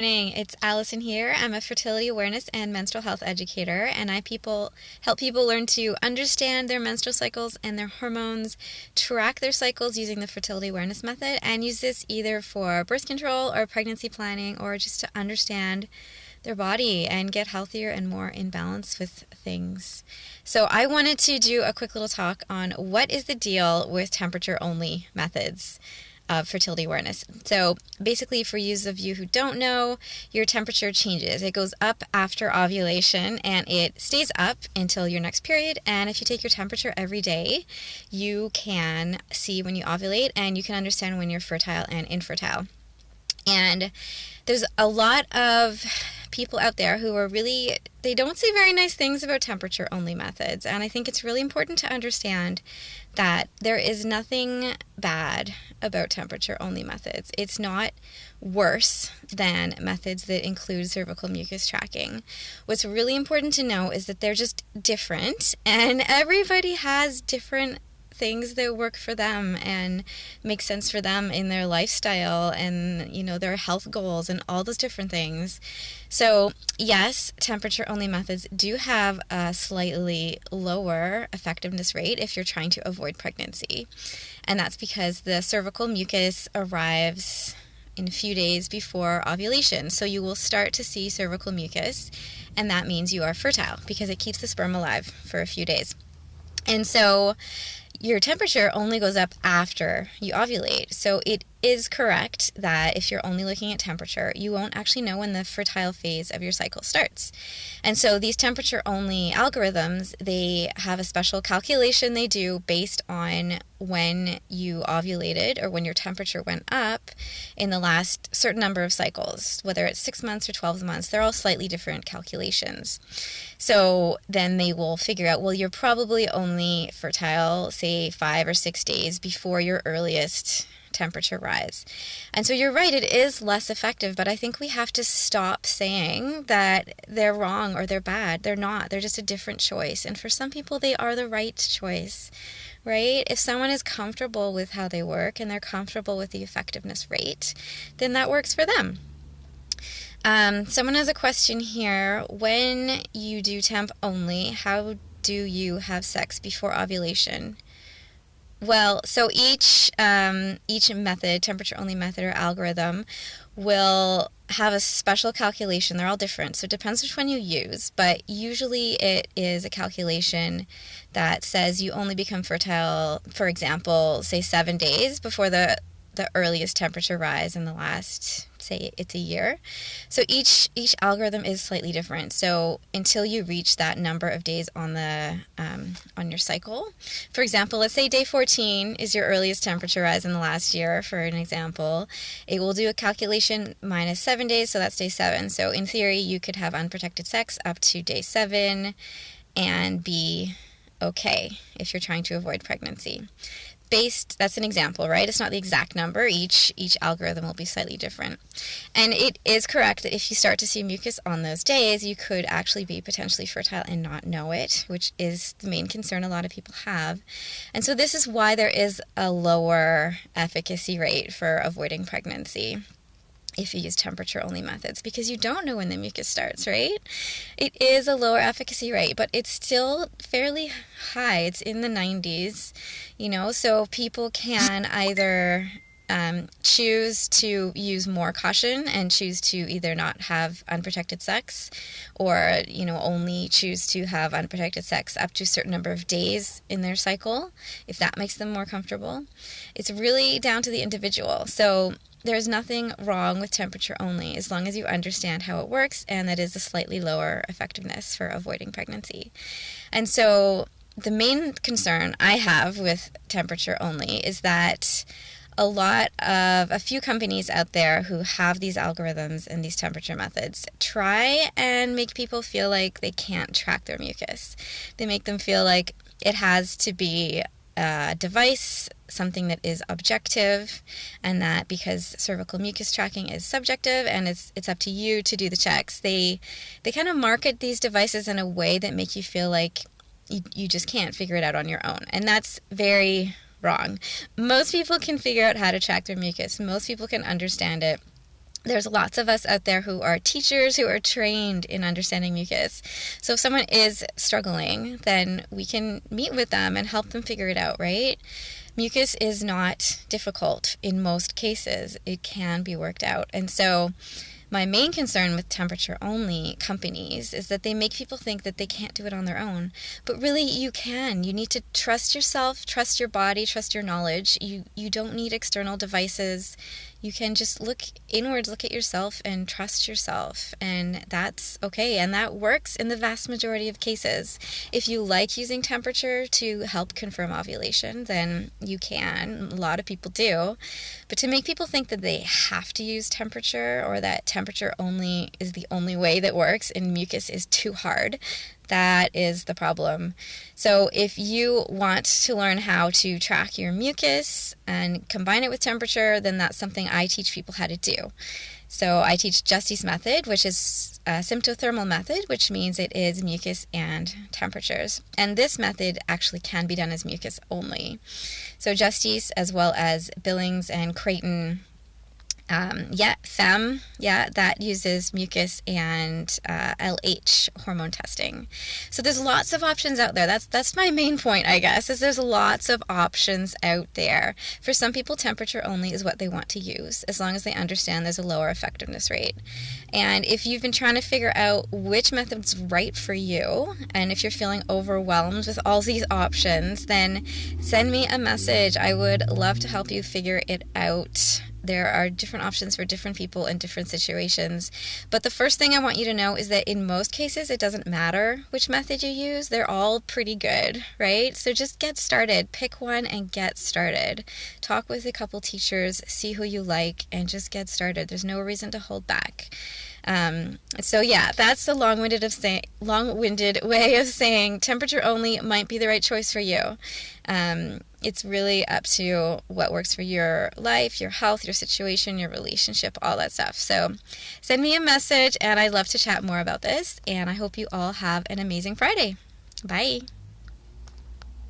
Morning, it's Allison here. I'm a fertility awareness and menstrual health educator, and I help people learn to understand their menstrual cycles and their hormones, track their cycles using the fertility awareness method, and use this either for birth control or pregnancy planning or just to understand their body and get healthier and more in balance with things. So I wanted to do a quick little talk on what is the deal with temperature-only methods of fertility awareness. So basically, for those of you who don't know, your temperature changes. It goes up after ovulation and it stays up until your next period. And if you take your temperature every day, you can see when you ovulate and you can understand when you're fertile and infertile. And there's a lot of people out there who are they don't say very nice things about temperature-only methods. And I think it's really important to understand that there is nothing bad about temperature-only methods. It's not worse than methods that include cervical mucus tracking. What's really important to know is that they're just different, and everybody has different things that work for them and make sense for them in their lifestyle and their health goals and all those different things. So yes, temperature only methods do have a slightly lower effectiveness rate if you're trying to avoid pregnancy, and that's because the cervical mucus arrives in a few days before ovulation. So you will start to see cervical mucus, and that means you are fertile because it keeps the sperm alive for a few days. And so your temperature only goes up after you ovulate. So it is correct that if you're only looking at temperature, you won't actually know when the fertile phase of your cycle starts. And so these temperature-only algorithms, they have a special calculation they do based on when you ovulated or when your temperature went up in the last certain number of cycles, whether it's 6 months or 12 months. They're all slightly different calculations. So then they will figure out, well, you're probably only fertile, say 5 or 6 days before your earliest temperature rise. And so you're right, it is less effective, but I think we have to stop saying that they're wrong or they're bad. They're not. They're just a different choice. And for some people, they are the right choice, right? If someone is comfortable with how they work and they're comfortable with the effectiveness rate, then that works for them. Someone has a question here. When you do temp only, how do you have sex before ovulation? Well, so each method, temperature-only method or algorithm, will have a special calculation. They're all different, so it depends which one you use, but usually it is a calculation that says you only become fertile, for example, say 7 days before the earliest temperature rise in the last, say it's a year. So each algorithm is slightly different. So until you reach that number of days on your cycle, for example, let's say day 14 is your earliest temperature rise in the last year, for an example, it will do a calculation minus 7 days, so that's day 7. So in theory, you could have unprotected sex up to day 7 and be okay if you're trying to avoid pregnancy. That's an example, right? It's not the exact number. Each algorithm will be slightly different. And it is correct that if you start to see mucus on those days, you could actually be potentially fertile and not know it, which is the main concern a lot of people have. And so this is why there is a lower efficacy rate for avoiding pregnancy if you use temperature-only methods, because you don't know when the mucus starts, right? It is a lower efficacy rate, but it's still fairly high. It's in the 90s, so people can either choose to use more caution and choose to either not have unprotected sex or, only choose to have unprotected sex up to a certain number of days in their cycle, if that makes them more comfortable. It's really down to the individual. So there's nothing wrong with temperature only as long as you understand how it works and that is a slightly lower effectiveness for avoiding pregnancy. And so the main concern I have with temperature only is that a few companies out there who have these algorithms and these temperature methods try and make people feel like they can't track their mucus. They make them feel like it has to be a device, something that is objective, and that because cervical mucus tracking is subjective and it's up to you to do the checks, they kind of market these devices in a way that make you feel like you just can't figure it out on your own. And that's very wrong. Most people can figure out how to track their mucus. Most people can understand it. There's lots of us out there who are teachers who are trained in understanding mucus. So if someone is struggling, then we can meet with them and help them figure it out, right? Mucus is not difficult in most cases. It can be worked out. And so my main concern with temperature-only companies is that they make people think that they can't do it on their own. But really, you can. You need to trust yourself, trust your body, trust your knowledge. You don't need external devices. You can just look inwards, look at yourself, and trust yourself. And that's okay. And that works in the vast majority of cases. If you like using temperature to help confirm ovulation, then you can. A lot of people do. But to make people think that they have to use temperature, or that temperature only is the only way that works and mucus is too hard, that is the problem. So if you want to learn how to track your mucus and combine it with temperature, then that's something I teach people how to do. So I teach Justy's method, which is a symptothermal method, which means it is mucus and temperatures. And this method actually can be done as mucus only. So Justy's, as well as Billings and Creighton, FEM, that uses mucus and LH hormone testing. So there's lots of options out there. That's my main point, I guess, is there's lots of options out there. For some people, temperature only is what they want to use, as long as they understand there's a lower effectiveness rate. And if you've been trying to figure out which method's right for you, and if you're feeling overwhelmed with all these options, then send me a message. I would love to help you figure it out. There are different options for different people in different situations. But the first thing I want you to know is that in most cases, it doesn't matter which method you use. They're all pretty good, right? So just get started. Pick one and get started. Talk with a couple teachers, see who you like, and just get started. There's no reason to hold back. So yeah, that's the long-winded way of saying temperature only might be the right choice for you. It's really up to what works for your life, your health, your situation, your relationship, all that stuff. So send me a message, and I'd love to chat more about this. And I hope you all have an amazing Friday. Bye.